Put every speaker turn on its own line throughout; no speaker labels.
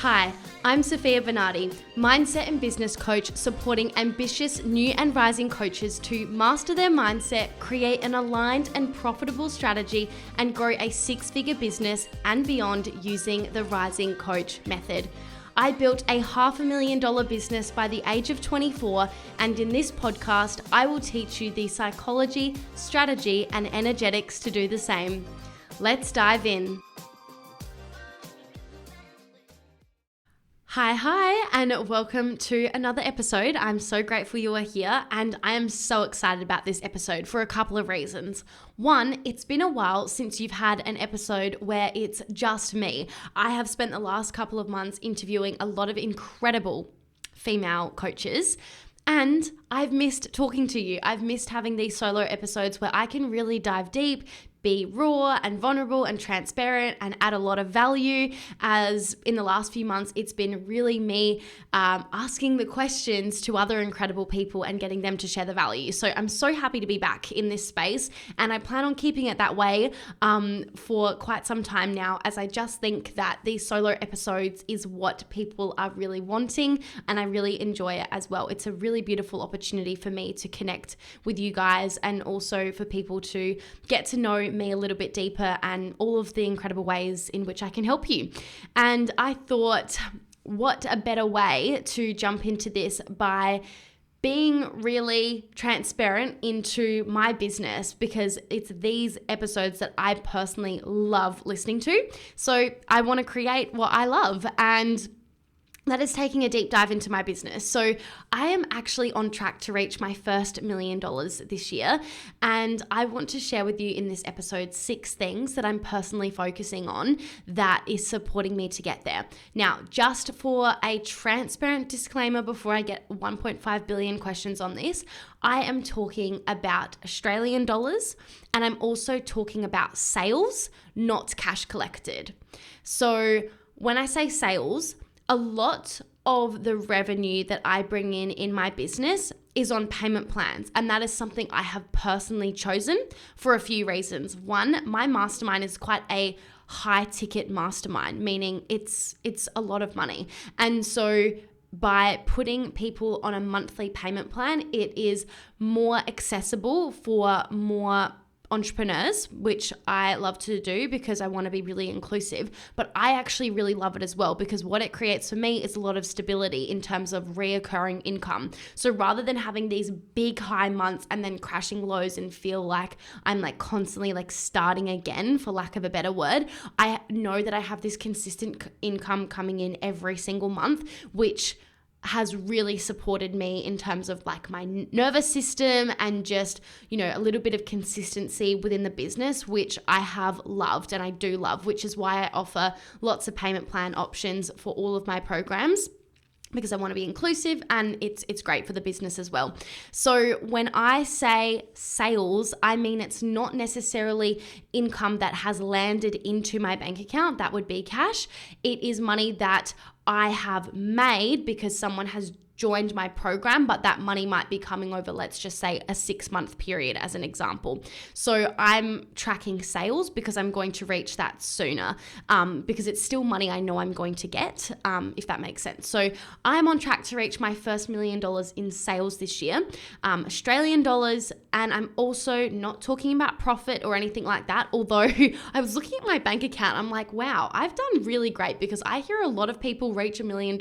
Hi, I'm Sofia Bernardi, mindset and business coach supporting ambitious new and rising coaches to master their mindset, create an aligned and profitable strategy, and grow a six-figure business and beyond using the Rising Coach method. I built a $500,000 business by the age of 24, and in this podcast, I will teach you the psychology, strategy, and energetics to do the same. Let's dive in. Hi, and welcome to another episode. I'm so grateful you are here, and I am so excited about this episode for a couple of reasons. One, it's been a while since you've had an episode where it's just me. I have spent the last couple of months interviewing a lot of incredible female coaches, and I've missed talking to you. I've missed having these solo episodes where I can really dive deep, be raw and vulnerable and transparent and add a lot of value, as in the last few months it's been really me asking the questions to other incredible people and getting them to share the value. So I'm so happy to be back in this space, and I plan on keeping it that way for quite some time now, as I just think that these solo episodes is what people are really wanting, and I really enjoy it as well. It's a really beautiful opportunity for me to connect with you guys, and also for people to get to know me a little bit deeper and all of the incredible ways in which I can help you. And I thought, what a better way to jump into this by being really transparent into my business, because it's these episodes that I personally love listening to. So I want to create what I love, and that is taking a deep dive into my business. So I am actually on track to reach my first $1 million this year. And I want to share with you in this episode 6 things that I'm personally focusing on that is supporting me to get there. Now, just for a transparent disclaimer before I get 1.5 billion questions on this, I am talking about Australian dollars, and I'm also talking about sales, not cash collected. So when I say sales, a lot of the revenue that I bring in my business is on payment plans. And that is something I have personally chosen for a few reasons. One, my mastermind is quite a high ticket mastermind, meaning it's a lot of money. And so by putting people on a monthly payment plan, it is more accessible for more entrepreneurs, which I love to do because I want to be really inclusive, but I actually really love it as well, because what it creates for me is a lot of stability in terms of reoccurring income. So rather than having these big high months and then crashing lows and feel like I'm like constantly like starting again, for lack of a better word, I know that I have this consistent income coming in every single month, which has really supported me in terms of like my nervous system and just, a little bit of consistency within the business, which I have loved and I do love, which is why I offer lots of payment plan options for all of my programs, because I want to be inclusive and it's great for the business as well. So when I say sales, I mean it's not necessarily income that has landed into my bank account. That would be cash. It is money that I have made because someone has joined my program, but that money might be coming over, let's just say, a 6-month period as an example. So I'm tracking sales because I'm going to reach that sooner, because it's still money I know I'm going to get, if that makes sense. So I'm on track to reach my first $1 million in sales this year, Australian dollars, and I'm also not talking about profit or anything like that, although I was looking at my bank account, I'm like, wow, I've done really great, because I hear a lot of people reach $1 million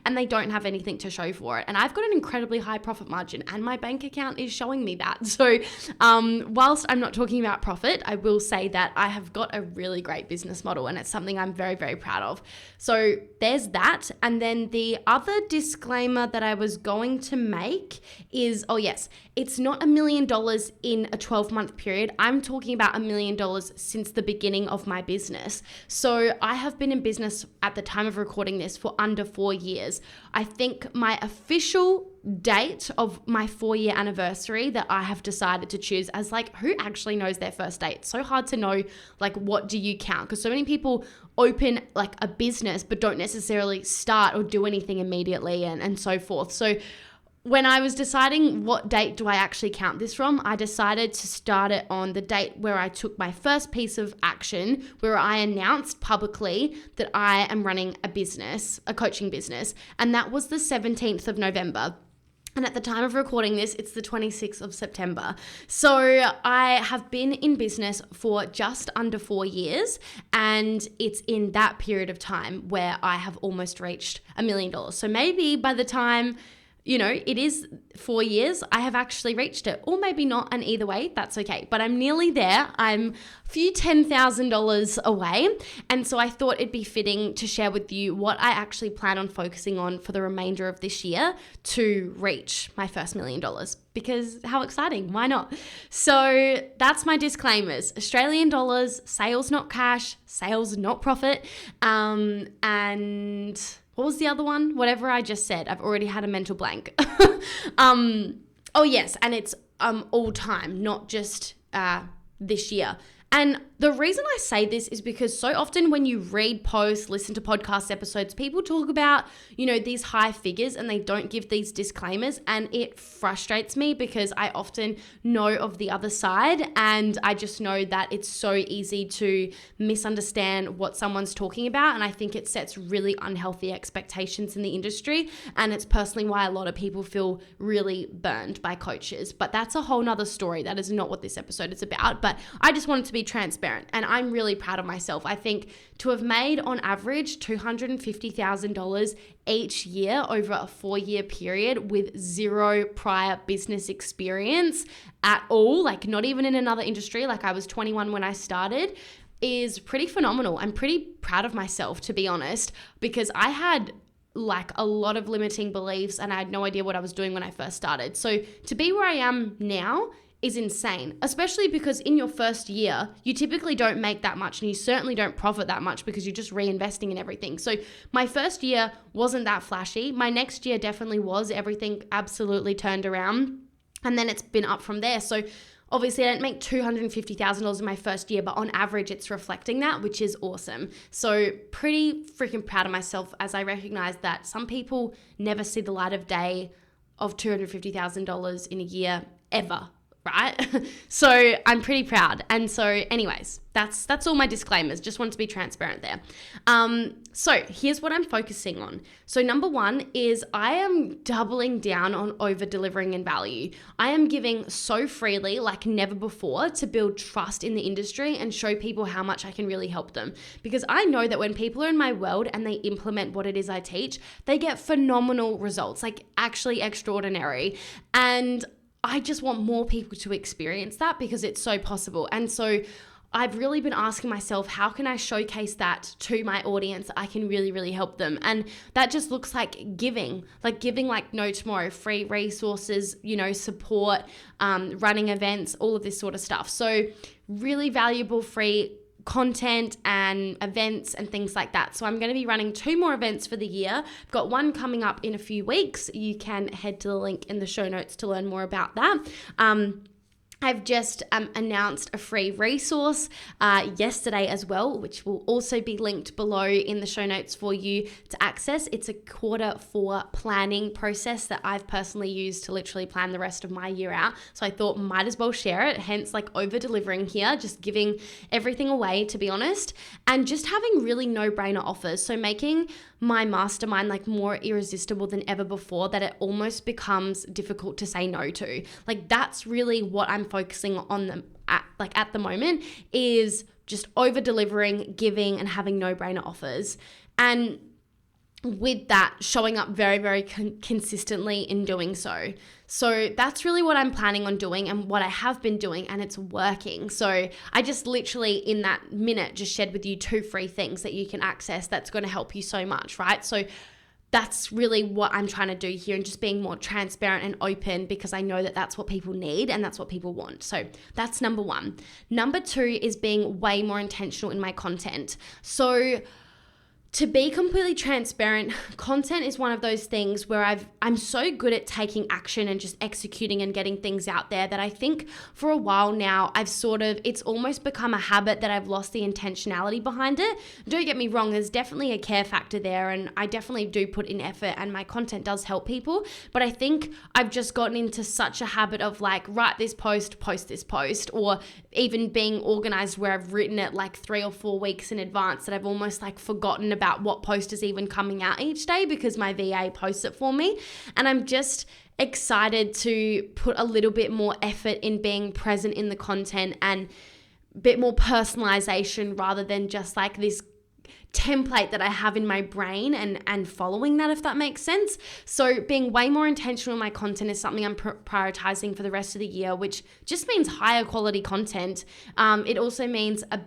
and they don't have anything to show for it. And I've got an incredibly high profit margin, and my bank account is showing me that. So whilst I'm not talking about profit, I will say that I have got a really great business model, and it's something I'm very, very proud of. So there's that. And then the other disclaimer that I was going to make is, it's not $1 million in a 12-month period. I'm talking about $1 million since the beginning of my business. So I have been in business at the time of recording this for under 4 years. I think my official date of my 4-year anniversary that I have decided to choose as like, who actually knows their first date? It's so hard to know, like, what do you count? Because so many people open like a business but don't necessarily start or do anything immediately and so forth. So when I was deciding what date do I actually count this from, I decided to start it on the date where I took my first piece of action, where I announced publicly that I am running a business, a coaching business. And that was the 17th of November. And at the time of recording this, it's the 26th of September. So I have been in business for just under 4 years. And it's in that period of time where I have almost reached $1 million. So maybe by the time, it is 4 years, I have actually reached it, or maybe not. And either way, that's okay. But I'm nearly there. I'm a few $10,000 away. And so I thought it'd be fitting to share with you what I actually plan on focusing on for the remainder of this year to reach my first $1 million. Because how exciting, why not? So that's my disclaimers. Australian dollars, sales not cash, sales not profit, and what was the other one? Whatever I just said. I've already had a mental blank. Oh yes, and it's all time, not just this year. And the reason I say this is because so often when you read posts, listen to podcast episodes, people talk about, these high figures and they don't give these disclaimers. And it frustrates me because I often know of the other side, and I just know that it's so easy to misunderstand what someone's talking about. And I think it sets really unhealthy expectations in the industry. And it's personally why a lot of people feel really burned by coaches. But that's a whole nother story. That is not what this episode is about. But I just wanted to be transparent, and I'm really proud of myself. I think to have made on average $250,000 each year over a 4-year period with zero prior business experience at all, like not even in another industry, like I was 21 when I started, is pretty phenomenal. I'm pretty proud of myself, to be honest, because I had like a lot of limiting beliefs and I had no idea what I was doing when I first started. So to be where I am now is insane, especially because in your first year, you typically don't make that much, and you certainly don't profit that much because you're just reinvesting in everything. So my first year wasn't that flashy. My next year definitely was. Everything absolutely turned around, and then it's been up from there. So obviously I didn't make $250,000 in my first year, but on average it's reflecting that, which is awesome. So pretty freaking proud of myself, as I recognize that some people never see the light of day of $250,000 in a year ever. Right? So I'm pretty proud. And so anyways, that's all my disclaimers. Just want to be transparent there. So here's what I'm focusing on. So number one is I am doubling down on over delivering in value. I am giving so freely like never before to build trust in the industry and show people how much I can really help them. Because I know that when people are in my world and they implement what it is I teach, they get phenomenal results, like actually extraordinary. And I just want more people to experience that because it's so possible. And so I've really been asking myself, how can I showcase that to my audience? I can really, really help them. And that just looks like giving like no tomorrow, free resources, support, running events, all of this sort of stuff. So really valuable free content and events and things like that. So I'm going to be running 2 more events for the year. I've got one coming up in a few weeks. You can head to the link in the show notes to learn more about that. I've just announced a free resource yesterday as well, which will also be linked below in the show notes for you to access. It's a Q4 planning process that I've personally used to literally plan the rest of my year out. So I thought might as well share it, hence like over delivering here, just giving everything away, to be honest, and just having really no-brainer offers. So making my mastermind like more irresistible than ever before, that it almost becomes difficult to say no to. Like that's really what I'm focusing on them at the moment, is just over delivering, giving, and having no-brainer offers. And with that, showing up very, very consistently in doing so. So that's really what I'm planning on doing and what I have been doing, and it's working. So I just literally in that minute just shared with you 2 free things that you can access that's going to help you so much, right? So that's really what I'm trying to do here, and just being more transparent and open, because I know that that's what people need and that's what people want. So that's number 1. Number 2 is being way more intentional in my content. So to be completely transparent, content is one of those things where I'm so good at taking action and just executing and getting things out there that I think for a while now it's almost become a habit that I've lost the intentionality behind it. Don't get me wrong, there's definitely a care factor there, and I definitely do put in effort and my content does help people, but I think I've just gotten into such a habit of like, write this post this post, or even being organized where I've written it like 3 or 4 weeks in advance that I've almost like forgotten about what post is even coming out each day because my VA posts it for me. And I'm just excited to put a little bit more effort in being present in the content and a bit more personalization rather than just like this template that I have in my brain and following that, if that makes sense. So being way more intentional in my content is something I'm prioritizing for the rest of the year, which just means higher quality content. It also means a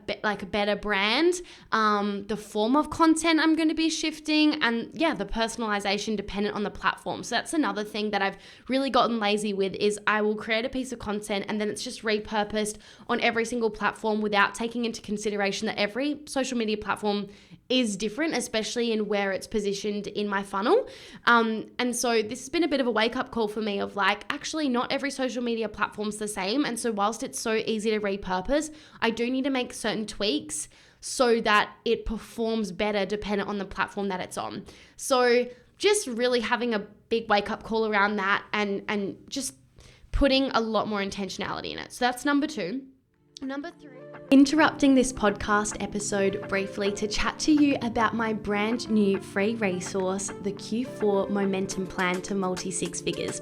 better brand, the form of content I'm going to be shifting, and the personalization dependent on the platform. So that's another thing that I've really gotten lazy with is I will create a piece of content and then it's just repurposed on every single platform without taking into consideration that every social media platform is different, especially in where it's positioned in my funnel. And so this has been a bit of a wake-up call for me of like, actually not every social media platform's the same. And so whilst it's so easy to repurpose, I do need to make certain tweaks so that it performs better dependent on the platform that it's on. So just really having a big wake-up call around that and just putting a lot more intentionality in it. So that's number 2. Number 3. Interrupting this podcast episode briefly to chat to you about my brand new free resource, the Q4 Momentum Plan to Multi-Six Figures.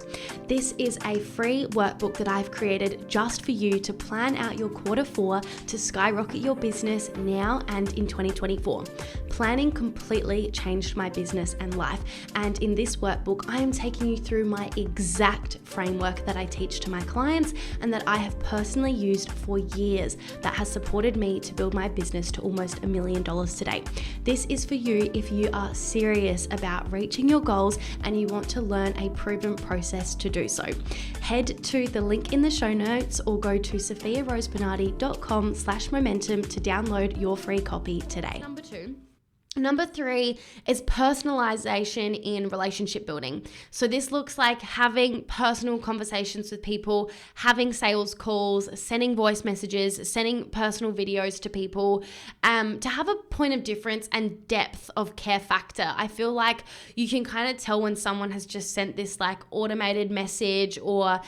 This is a free workbook that I've created just for you to plan out your Q4 to skyrocket your business now and in 2024. Planning completely changed my business and life, and in this workbook, I am taking you through my exact framework that I teach to my clients and that I have personally used for years that has supported me to build my business to almost $1 million today. This is for you if you are serious about reaching your goals and you want to learn a proven process to do so. Head to the link in the show notes or go to sofiarosebernardi.com/momentum to download your free copy today. Number 3 is personalization in relationship building. So this looks like having personal conversations with people, having sales calls, sending voice messages, sending personal videos to people, to have a point of difference and depth of care factor. I feel like you can kind of tell when someone has just sent this like automated message or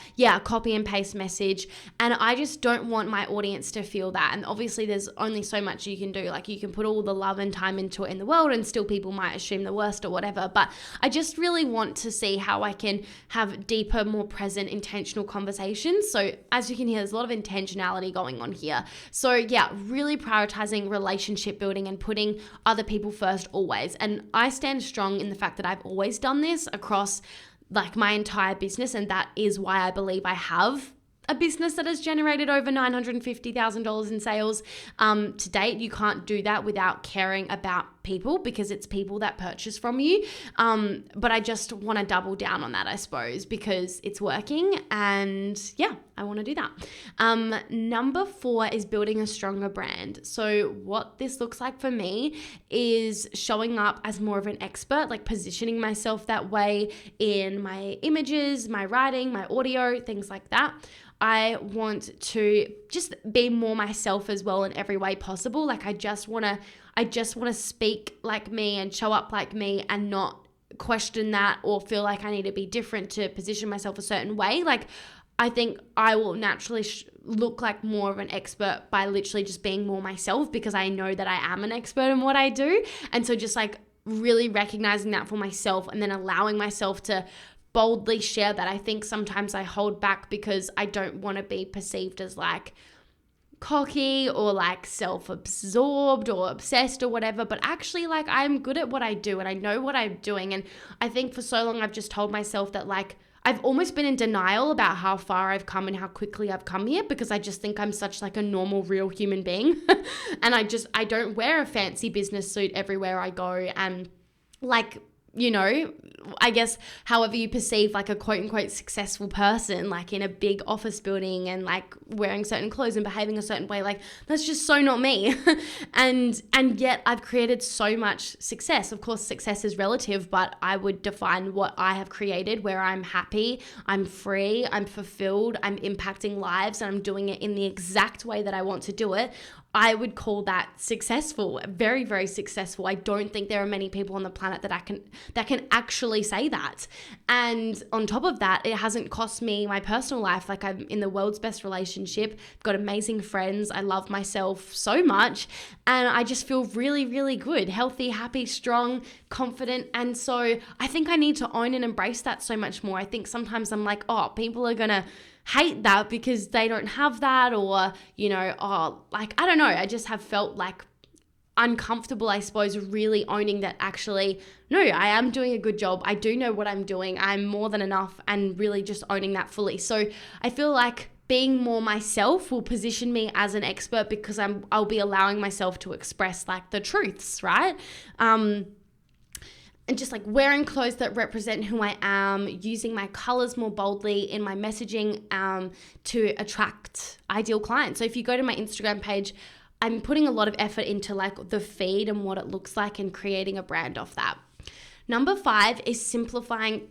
copy and paste message, and I just don't want my audience to feel that. And obviously there's only so much you can do. Like you can put all the love and time into it in the world and still people might assume the worst or whatever, but I just really want to see how I can have deeper, more present, intentional conversations. So as you can hear, there's a lot of intentionality going on here. So really prioritizing relationship building and putting other people first always. And I stand strong in the fact that I've always done this across like my entire business, and that is why I believe I have a business that has generated over $950,000 in sales to date. You can't do that without caring about people because it's people that purchase from you. But I just want to double down on that, I suppose, because it's working and I want to do that. Number 4 is building a stronger brand. So what this looks like for me is showing up as more of an expert, like positioning myself that way in my images, my writing, my audio, things like that. I want to just be more myself as well in every way possible. Like I just want to speak like me and show up like me and not question that or feel like I need to be different to position myself a certain way. Like I think I will naturally look like more of an expert by literally just being more myself because I know that I am an expert in what I do. And so just like really recognizing that for myself and then allowing myself to boldly share that. I think sometimes I hold back because I don't want to be perceived as like cocky or like self-absorbed or obsessed or whatever, but actually like I'm good at what I do and I know what I'm doing. And I think for so long I've just told myself that like I've almost been in denial about how far I've come and how quickly I've come here because I just think I'm such like a normal real human being and I don't wear a fancy business suit everywhere I go, and like I guess however you perceive like a quote unquote successful person, like in a big office building and like wearing certain clothes and behaving a certain way, like that's just so not me. and yet I've created so much success. Of course, success is relative, but I would define what I have created where I'm happy, I'm free, I'm fulfilled, I'm impacting lives, and I'm doing it in the exact way that I want to do it. I would call that successful, very, very successful. I don't think there are many people on the planet that can actually say that. And on top of that, it hasn't cost me my personal life. Like, I'm in the world's best relationship, I've got amazing friends, I love myself so much, and I just feel really, really good, healthy, happy, strong, confident. And so I think I need to own and embrace that so much more. I think sometimes I'm like, oh, people are gonna hate that because they don't have that, or, I don't know. I just have felt like uncomfortable, I suppose, really owning that actually, no, I am doing a good job. I do know what I'm doing. I'm more than enough, and really just owning that fully. So I feel like being more myself will position me as an expert because I'll be allowing myself to express like the truths, right? And just like wearing clothes that represent who I am, using my colors more boldly in my messaging to attract ideal clients. So if you go to my Instagram page, I'm putting a lot of effort into like the feed and what it looks like and creating a brand off that. Number 5 is simplifying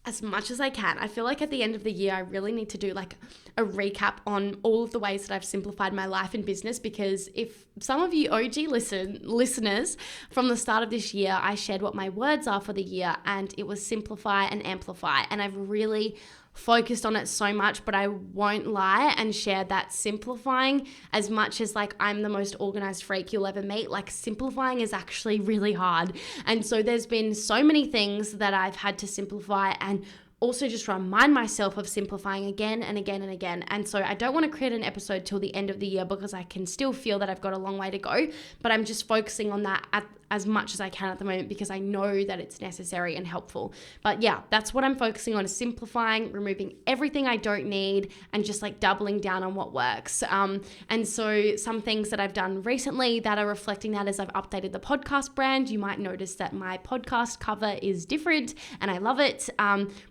as much as I can. I feel like at the end of the year, I really need to do like a recap on all of the ways that I've simplified my life and business, because if some of you OG listeners from the start of this year, I shared what my words are for the year, and it was simplify and amplify. And I've really focused on it so much, but I won't lie and share that simplifying, as much as like I'm the most organized freak you'll ever meet, like simplifying is actually really hard. And so there's been so many things that I've had to simplify, and also just remind myself of simplifying again and again and again. And so I don't want to create an episode till the end of the year because I can still feel that I've got a long way to go, but I'm just focusing on that as much as I can at the moment because I know that it's necessary and helpful. But yeah, that's what I'm focusing on, is simplifying, removing everything I don't need, and just like doubling down on what works. And so some things that I've done recently that are reflecting that is I've updated the podcast brand. You might notice that my podcast cover is different and I love it.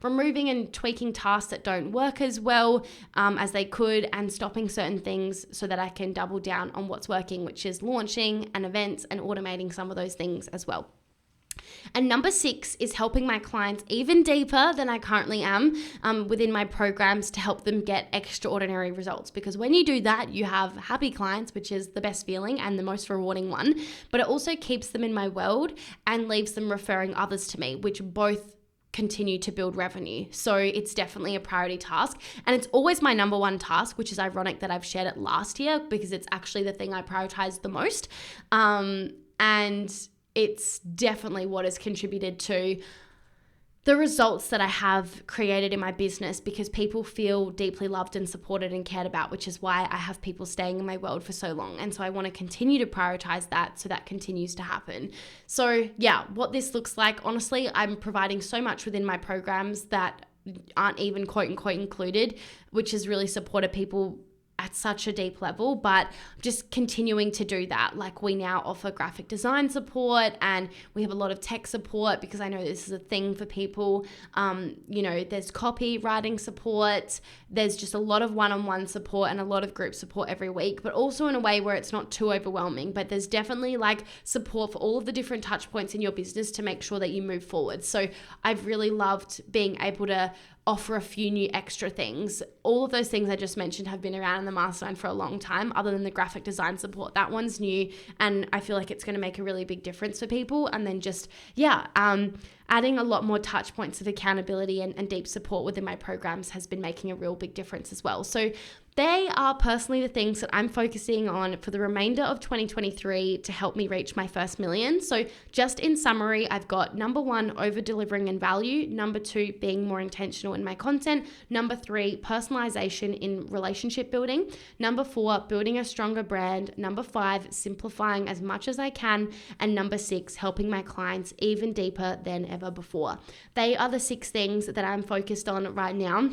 Removing and tweaking tasks that don't work as well as they could, and stopping certain things so that I can double down on what's working, which is launching and events and automating some of those things as well. And number 6 is helping my clients even deeper than I currently am within my programs to help them get extraordinary results. Because when you do that, you have happy clients, which is the best feeling and the most rewarding one, but it also keeps them in my world and leaves them referring others to me, which both continue to build revenue. So it's definitely a priority task, and it's always my number 1 task, which is ironic that I've shared it last year because it's actually the thing I prioritized the most. And it's definitely what has contributed to the results that I have created in my business, because people feel deeply loved and supported and cared about, which is why I have people staying in my world for so long. And so I want to continue to prioritize that so that continues to happen. So yeah, what this looks like, honestly, I'm providing so much within my programs that aren't even quote unquote included, which has really supported people at such a deep level, but just continuing to do that. Like, we now offer graphic design support, and we have a lot of tech support because I know this is a thing for people. There's copywriting support, there's just a lot of one-on-one support and a lot of group support every week, but also in a way where it's not too overwhelming. But there's definitely like support for all of the different touch points in your business to make sure that you move forward. So I've really loved being able to offer a few new extra things. All of those things I just mentioned have been around in the mastermind for a long time, other than the graphic design support. That one's new, and I feel like it's going to make a really big difference for people. And then just, adding a lot more touch points of accountability and deep support within my programs has been making a real big difference as well. So they are personally the things that I'm focusing on for the remainder of 2023 to help me reach my first million. So just in summary, I've got number 1, over delivering in value. Number 2, being more intentional in my content. Number 3, personalization in relationship building. Number 4, building a stronger brand. Number 5, simplifying as much as I can. And number 6, helping my clients even deeper than ever before. They are the 6 things that I'm focused on right now.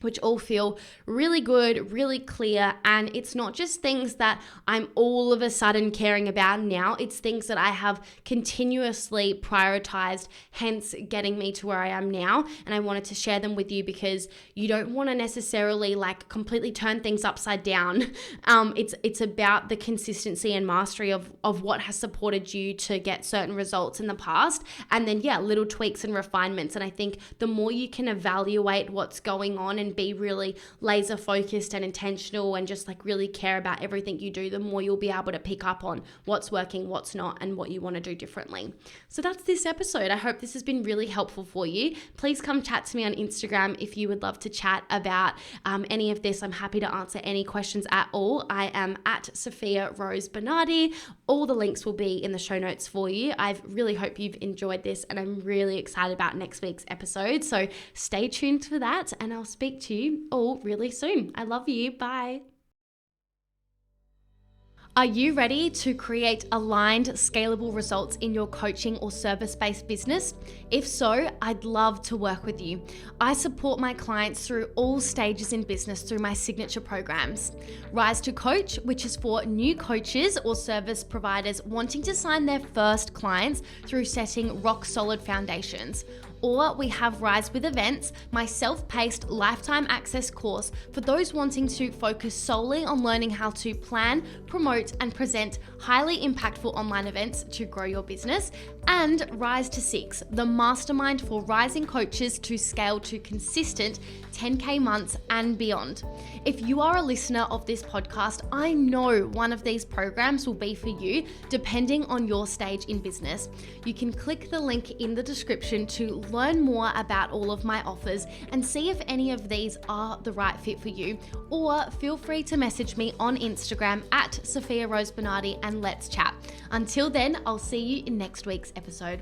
which all feel really good, really clear. And it's not just things that I'm all of a sudden caring about now. It's things that I have continuously prioritized, hence getting me to where I am now. And I wanted to share them with you because you don't want to necessarily like completely turn things upside down. It's about the consistency and mastery of what has supported you to get certain results in the past. And then, little tweaks and refinements. And I think the more you can evaluate what's going on and be really laser focused and intentional and just like really care about everything you do, the more you'll be able to pick up on what's working, what's not, and what you want to do differently. So that's this episode. I hope this has been really helpful for you. Please come chat to me on Instagram if you would love to chat about any of this. I'm happy to answer any questions at all. I am at Sofia Rose Bernardi. All the links will be in the show notes for you. I really hope you've enjoyed this, and I'm really excited about next week's episode. So stay tuned for that, and I'll speak to you all really soon. I love you. Bye. Are you ready to create aligned, scalable results in your coaching or service-based business? If so, I'd love to work with you. I support my clients through all stages in business through my signature programs. Rise to Coach, which is for new coaches or service providers wanting to sign their first clients through setting rock-solid foundations. Or we have Rise with Events, my self-paced lifetime access course for those wanting to focus solely on learning how to plan, promote, and present highly impactful online events to grow your business. And Rise to 6, the mastermind for rising coaches to scale to consistent 10K months and beyond. If you are a listener of this podcast, I know one of these programs will be for you, depending on your stage in business. You can click the link in the description to learn more about all of my offers and see if any of these are the right fit for you, or feel free to message me on Instagram at Sofia Rose Bernardi and let's chat. Until then, I'll see you in next week's episode.